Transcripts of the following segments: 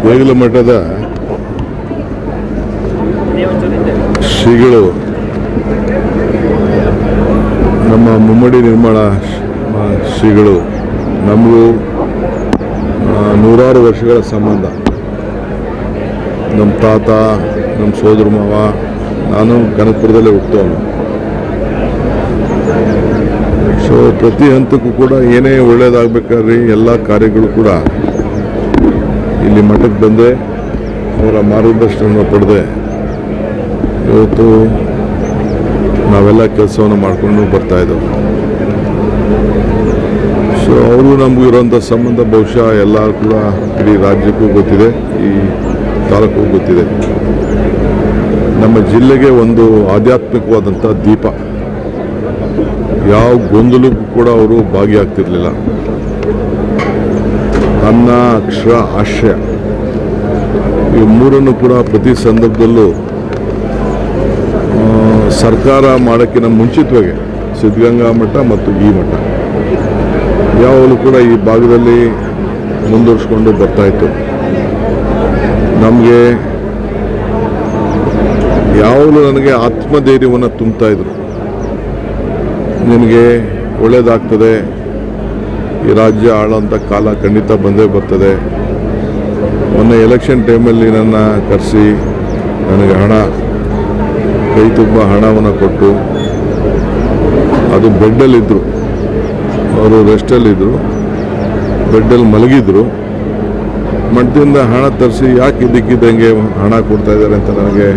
ದೇಗುಲ ಮಠದ ಶ್ರೀಗಳು ನಮ್ಮ ಮುಮ್ಮಡಿ ನಿರ್ಮಲ ಶ್ರೀಗಳು ನಮಗೂ ನೂರಾರು ವರ್ಷಗಳ ಸಂಬಂಧ. ನಮ್ಮ ತಾತ, ನಮ್ಮ ಸೋದರ ಮಾವ, ನಾನು ಕನಕಪುರದಲ್ಲೇ ಹುಟ್ಟೋನು. ಸೊ ಪ್ರತಿ ಹಂತಕ್ಕೂ ಕೂಡ ಏನೇ ಒಳ್ಳೆಯದಾಗಬೇಕಾದ್ರೆ ಎಲ್ಲ ಕಾರ್ಯಗಳು ಕೂಡ ಇಲ್ಲಿ ಮಠಕ್ಕೆ ಬಂದೆ ಅವರ ಮಾರ್ಗದರ್ಶನವನ್ನು ಪಡೆದೆ ಇವತ್ತು ನಾವೆಲ್ಲ ಕೆಲಸವನ್ನು ಮಾಡಿಕೊಂಡು ಬರ್ತಾಯಿದ್ದೆವು. ಸೊ ಅವರು ನಮಗೂ ಇರೋಂಥ ಸಂಬಂಧ ಬಹುಶಃ ಎಲ್ಲರೂ ಕೂಡ ಇಡೀ ರಾಜ್ಯಕ್ಕೂ ಗೊತ್ತಿದೆ, ಈ ತಾಲೂಕು ಗೊತ್ತಿದೆ. ನಮ್ಮ ಜಿಲ್ಲೆಗೆ ಒಂದು ಆಧ್ಯಾತ್ಮಿಕವಾದಂಥ ದೀಪ. ಯಾವ ಗೊಂದಲಕ್ಕೂ ಕೂಡ ಅವರು ಭಾಗಿಯಾಗ್ತಿರ್ಲಿಲ್ಲ. ಅನ್ನ, ಅಕ್ಷರ, ಆಶ್ರಯ ಈ ಮೂರನ್ನು ಕೂಡ ಪ್ರತಿ ಸಂದರ್ಭದಲ್ಲೂ ಸರ್ಕಾರ ಮಾಡೋಕ್ಕಿಂತ ಮುಂಚಿತವಾಗಿ ಸಿದ್ಧಗಂಗಾ ಮಠ ಮತ್ತು ಈ ಮಠ ಯಾವಾಗಲೂ ಕೂಡ ಈ ಭಾಗದಲ್ಲಿ ಮುಂದುವರಿಸ್ಕೊಂಡು ಬರ್ತಾಯಿತ್ತು. ನಮಗೆ ಯಾವಾಗಲೂ ನನಗೆ ಆತ್ಮಧೈರ್ಯವನ್ನು ತುಂಬ್ತಾಯಿದ್ರು. ನಿನಗೆ ಒಳ್ಳೆಯದಾಗ್ತದೆ, ಈ ರಾಜ್ಯ ಆಳೋಂಥ ಕಾಲ ಖಂಡಿತ ಬಂದೇ ಬರ್ತದೆ. ಮೊನ್ನೆ ಎಲೆಕ್ಷನ್ ಟೈಮಲ್ಲಿ ನನ್ನ ಕರೆಸಿ ನನಗೆ ಕೈ ತುಂಬ ಹಣವನ್ನು ಕೊಟ್ಟು, ಅದು ಬೆಡ್ಡಲ್ಲಿದ್ದರು, ಅವರು ರೆಸ್ಟಲ್ಲಿದ್ದರು, ಬೆಡ್ಡಲ್ಲಿ ಮಲಗಿದ್ರು. ಮಠದಿಂದ ಹಣ ತರಿಸಿ ಯಾಕೆ ಇದ್ದಕ್ಕಿದ್ದಂಗೆ ಹಣ ಕೊಡ್ತಾಯಿದ್ದಾರೆ ಅಂತ ನನಗೆ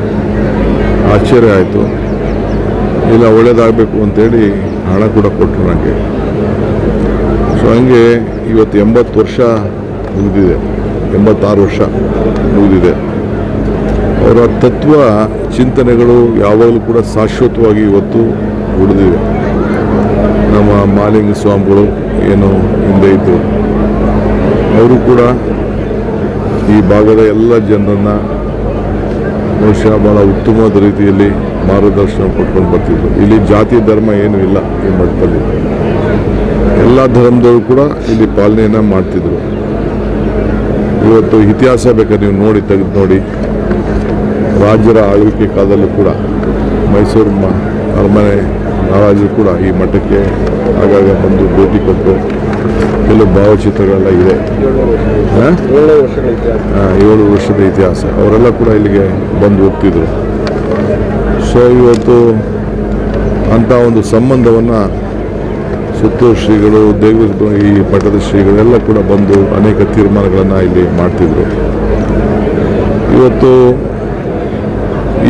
ಆಶ್ಚರ್ಯ ಆಯಿತು. ಇಲ್ಲ, ಒಳ್ಳೇದಾಗಬೇಕು ಅಂತೇಳಿ ಹಣ ಕೂಡ ಕೊಟ್ಟರು ನನಗೆ. ಸೊ ಹಂಗೆ ಇವತ್ತು 80 ವರ್ಷ ಮುಗಿದಿದೆ, 86 ವರ್ಷ ಮುಗಿದಿದೆ. ಅವರ ತತ್ವ ಚಿಂತನೆಗಳು ಯಾವಾಗಲೂ ಕೂಡ ಶಾಶ್ವತವಾಗಿ ಇವತ್ತು ಉಳಿದಿವೆ. ನಮ್ಮ ಮಾಲಿಂಗ ಸ್ವಾಮಿಗಳು ಏನು ಹಿಂದೆ ಇದ್ದು, ಅವರು ಕೂಡ ಈ ಭಾಗದ ಎಲ್ಲ ಜನರನ್ನು ಬಹುಶಃ ಭಾಳ ಉತ್ತಮವಾದ ರೀತಿಯಲ್ಲಿ ಮಾರ್ಗದರ್ಶನ ಕೊಟ್ಕೊಂಡು ಬರ್ತಿದ್ರು. ಇಲ್ಲಿ ಜಾತಿ ಧರ್ಮ ಏನೂ ಇಲ್ಲ ಈ ಮಠದಲ್ಲಿ. ಎಲ್ಲ ಧರ್ಮದವರು ಕೂಡ ಇಲ್ಲಿ ಪಾಲನೆಯನ್ನು ಮಾಡ್ತಿದ್ರು. ಇವತ್ತು ಇತಿಹಾಸ ಬೇಕಾದ್ರೆ ನೀವು ತೆಗೆದು ನೋಡಿ, ರಾಜರ ಆಳ್ವಿಕೆ ಕಾಲದಲ್ಲೂ ಕೂಡ ಮೈಸೂರು ಅರಮನೆ ಮಹಾರಾಜರು ಕೂಡ ಈ ಮಠಕ್ಕೆ ಆಗಾಗ ಬಂದು ಭೇಟಿ ಕೊಟ್ಟು ಕೆಲವು ಭಾವಚಿತ್ರಗಳೆಲ್ಲ ಇದೆ. 7 ವರ್ಷದ ಇತಿಹಾಸ. ಅವರೆಲ್ಲ ಕೂಡ ಇಲ್ಲಿಗೆ ಬಂದು ಹೋಗ್ತಿದ್ರು. ಸೊ ಇವತ್ತು ಅಂಥ ಒಂದು ಸಂಬಂಧವನ್ನು ಸುತ್ತೂರು ಶ್ರೀಗಳು, ದೇವರ ಈ ಮಠದ ಶ್ರೀಗಳೆಲ್ಲ ಕೂಡ ಬಂದು ಅನೇಕ ತೀರ್ಮಾನಗಳನ್ನು ಇಲ್ಲಿ ಮಾಡ್ತಿದ್ರು. ಇವತ್ತು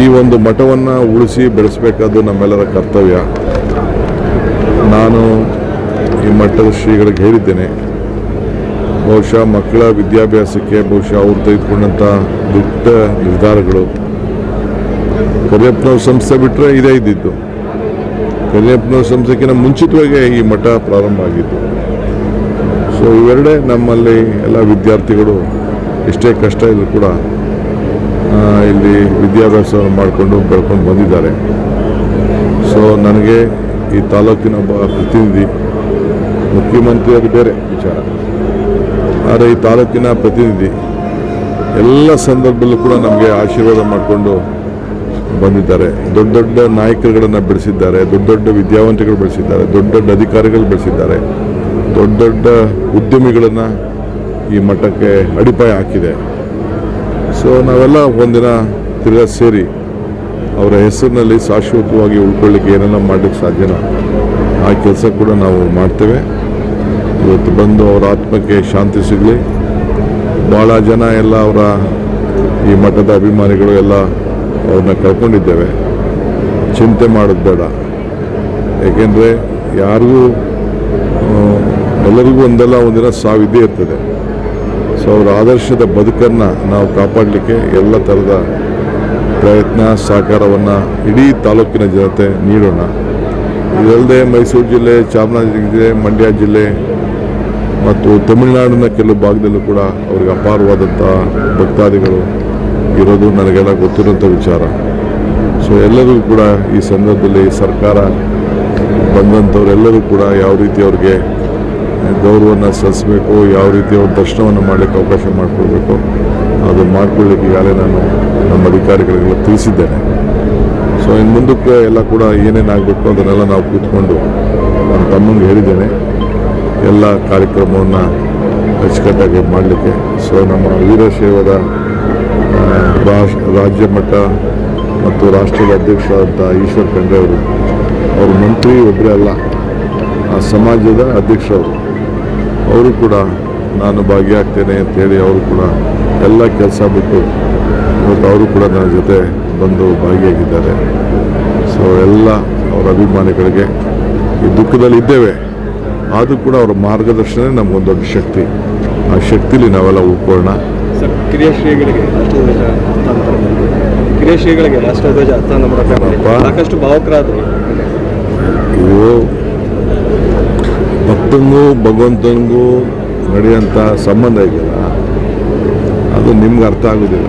ಈ ಒಂದು ಮಠವನ್ನು ಉಳಿಸಿ ಬೆಳೆಸಬೇಕಾದ್ದು ನಮ್ಮೆಲ್ಲರ ಕರ್ತವ್ಯ. ನಾನು ಈ ಮಠದ ಶ್ರೀಗಳಿಗೆ ಹೇಳಿದ್ದೇನೆ, ಬಹುಶಃ ಮಕ್ಕಳ ವಿದ್ಯಾಭ್ಯಾಸಕ್ಕೆ ಬಹುಶಃ ಅವ್ರು ತೆಗೆದುಕೊಂಡಂಥ ದೊಡ್ಡ ನಿರ್ಧಾರಗಳು. ಕರಿಯಪ್ಪನವ್ರ ಸಂಸ್ಥೆ ಬಿಟ್ಟರೆ ಇದೇ ಇದ್ದಿದ್ದು. ಕರಿಯಪ್ಪನವ್ರ ಸಂಸ್ಥೆಗಿಂತ ಮುಂಚಿತವಾಗಿ ಈ ಮಠ ಪ್ರಾರಂಭ ಆಗಿತ್ತು. ಸೊ ಇವೆರಡೇ ನಮ್ಮಲ್ಲಿ ಎಲ್ಲ ವಿದ್ಯಾರ್ಥಿಗಳು ಎಷ್ಟೇ ಕಷ್ಟ ಇದ್ರೂ ಕೂಡ ಇಲ್ಲಿ ವಿದ್ಯಾಭ್ಯಾಸವನ್ನು ಮಾಡಿಕೊಂಡು ಬೆಳ್ಕೊಂಡು ಬಂದಿದ್ದಾರೆ. ಸೊ ನನಗೆ ಈ ತಾಲೂಕಿನ ಒಬ್ಬ ಪ್ರತಿನಿಧಿ, ಮುಖ್ಯಮಂತ್ರಿ ಅದು ಬೇರೆ ವಿಚಾರ, ಆದರೆ ಈ ತಾಲೂಕಿನ ಪ್ರತಿನಿಧಿ ಎಲ್ಲ ಸಂದರ್ಭದಲ್ಲೂ ಕೂಡ ನಮಗೆ ಆಶೀರ್ವಾದ ಮಾಡಿಕೊಂಡು ಬಂದಿದ್ದಾರೆ. ದೊಡ್ಡ ದೊಡ್ಡ ನಾಯಕರುಗಳನ್ನು ಬೆಳೆಸಿದ್ದಾರೆ, ದೊಡ್ಡ ದೊಡ್ಡ ವಿದ್ಯಾವಂತಗಳು ಬೆಳೆಸಿದ್ದಾರೆ, ದೊಡ್ಡ ದೊಡ್ಡ ಅಧಿಕಾರಿಗಳು ಬೆಳೆಸಿದ್ದಾರೆ, ದೊಡ್ಡ ದೊಡ್ಡ ಉದ್ಯಮಿಗಳನ್ನು ಈ ಮಠಕ್ಕೆ ಅಡಿಪಾಯ ಹಾಕಿದೆ. ಸೊ ನಾವೆಲ್ಲ ಒಂದಿನ ತಿರ್ಗಾ ಸೇರಿ ಅವರ ಹೆಸರಿನಲ್ಲಿ ಶಾಶ್ವತವಾಗಿ ಉಳ್ಕೊಳ್ಳಿಕ್ಕೆ ಏನೆಲ್ಲ ಮಾಡಲಿಕ್ಕೆ ಸಾಧ್ಯನೋ ಆ ಕೆಲಸ ಕೂಡ ನಾವು ಮಾಡ್ತೇವೆ. ಇವತ್ತು ಬಂದು ಅವರ ಆತ್ಮಕ್ಕೆ ಶಾಂತಿ ಸಿಗಲಿ. ಭಾಳ ಜನ ಎಲ್ಲ ಅವರ ಈ ಮಠದ ಅಭಿಮಾನಿಗಳು ಎಲ್ಲ ಅವ್ರನ್ನ ಕಳ್ಕೊಂಡಿದ್ದೇವೆ. ಚಿಂತೆ ಮಾಡೋದು ಬೇಡ, ಏಕೆಂದರೆ ಯಾರಿಗೂ ಎಲ್ಲರಿಗೂ ಒಂದಿನ ಸಾವಿದ್ದೇ ಇರ್ತದೆ. ಸೊ ಅವರ ಆದರ್ಶದ ಬದುಕನ್ನು ನಾವು ಕಾಪಾಡಲಿಕ್ಕೆ ಎಲ್ಲ ಥರದ ಪ್ರಯತ್ನ ಸಹಕಾರವನ್ನು ಇಡೀ ತಾಲೂಕಿನ ಜನತೆ ನೀಡೋಣ. ಇದಲ್ಲದೆ ಮೈಸೂರು ಜಿಲ್ಲೆ, ಚಾಮರಾಜನಗರ ಜಿಲ್ಲೆ, ಮಂಡ್ಯ ಜಿಲ್ಲೆ ಮತ್ತು ತಮಿಳುನಾಡಿನ ಕೆಲವು ಭಾಗದಲ್ಲೂ ಕೂಡ ಅವರಿಗೆ ಅಪಾರವಾದಂಥ ಭಕ್ತಾದಿಗಳು ಇರೋದು ನನಗೆಲ್ಲ ಗೊತ್ತಿರೋಂಥ ವಿಚಾರ. ಸೊ ಎಲ್ಲರಿಗೂ ಕೂಡ ಈ ಸಂದರ್ಭದಲ್ಲಿ ಸರ್ಕಾರ ಬಂದಂಥವರೆಲ್ಲರೂ ಕೂಡ ಯಾವ ರೀತಿ ಅವ್ರಿಗೆ ಗೌರವವನ್ನು ಸಲ್ಲಿಸಬೇಕು, ಯಾವ ರೀತಿ ಅವ್ರ ದರ್ಶನವನ್ನು ಮಾಡಲಿಕ್ಕೆ ಅವಕಾಶ ಮಾಡಿಕೊಡ್ಬೇಕು, ಅದು ಮಾಡ್ಕೊಳ್ಳಿಕ್ಕೆ ಈಗಾಗಲೇ ನಾನು ನಮ್ಮ ಅಧಿಕಾರಿಗಳಿಗೆಲ್ಲ ತಿಳಿಸಿದ್ದೇನೆ. ಸೊ ಇನ್ನು ಮುಂದಕ್ಕೆ ಎಲ್ಲ ಕೂಡ ಏನೇನಾಗಬೇಕು ಅದನ್ನೆಲ್ಲ ನಾವು ಕೂತ್ಕೊಂಡು ನನ್ನ ತಮ್ಮಂಗೆ ಹೇಳಿದ್ದೇನೆ ಎಲ್ಲ ಕಾರ್ಯಕ್ರಮವನ್ನು ಅಚ್ಚುಕಟ್ಟಾಗಿ ಮಾಡಲಿಕ್ಕೆ. ಸೊ ನಮ್ಮ ವೀರಶೈವದ ರಾಜ್ಯ ಮಟ್ಟ ಮತ್ತು ರಾಷ್ಟ್ರದ ಅಧ್ಯಕ್ಷರಾದಂಥ ಈಶ್ವರ್ ಖಂಡ್ರೆ ಅವರು ಮಂತ್ರಿ ಒಬ್ಬರೇ ಅಲ್ಲ, ಆ ಸಮಾಜದ ಅಧ್ಯಕ್ಷರವರು. ಅವರು ಕೂಡ ನಾನು ಭಾಗಿಯಾಗ್ತೇನೆ ಅಂತೇಳಿ ಅವರು ಕೂಡ ಎಲ್ಲ ಕೆಲಸ ಬಿಟ್ಟು ಇವತ್ತು ಅವರು ಕೂಡ ನನ್ನ ಜೊತೆ ಬಂದು ಭಾಗಿಯಾಗಿದ್ದಾರೆ. ಸೊ ಎಲ್ಲ ಅವರ ಅಭಿಮಾನಿಗಳಿಗೆ ಈ ದುಃಖದಲ್ಲಿ ಇದ್ದೇವೆ, ಆದರೂ ಕೂಡ ಅವರ ಮಾರ್ಗದರ್ಶನ ನಮಗೊಂದು ದೊಡ್ಡ ಶಕ್ತಿ. ಆ ಶಕ್ತಿಲಿ ನಾವೆಲ್ಲ ಉಳ್ಕೊಳ್ಳೋಣ. ಸರ್, ಕಿರಿಯ ಶ್ರೀಗಳಿಗೆ ರಾಷ್ಟ್ರಧ್ವಜ ಹಸ್ತಾಂತರ ಮಾಡಬೇಕು, ಸಾಕಷ್ಟು ಭಾವುಕರಾದರು. ಇದು ಭಕ್ತನಿಗೂ ಭಗವಂತನಿಗೂ ನಡೆಯುವಂಥ ಸಂಬಂಧ ಇದೆಯಲ್ಲ, ಅದು ನಿಮ್ಗೆ ಅರ್ಥ ಆಗೋದಿಲ್ಲ.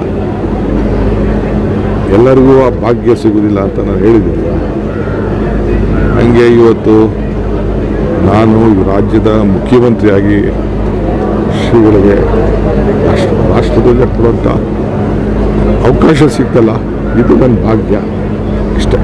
ಎಲ್ಲರಿಗೂ ಆ ಭಾಗ್ಯ ಸಿಗೋದಿಲ್ಲ ಅಂತ ನಾನು ಹೇಳಿದ್ದಿಲ್ಲ. ಹಂಗೆ ಇವತ್ತು ನಾನು ರಾಜ್ಯದ ಮುಖ್ಯಮಂತ್ರಿಯಾಗಿ ಶ್ರೀಗಳಿಗೆ ರಾಷ್ಟ್ರಧ್ವಜ ಕೊಡುವಂಥ ಅವಕಾಶ ಸಿಗ್ತಲ್ಲ, ಇದು ನನ್ನ ಭಾಗ್ಯ ಇಷ್ಟೇ.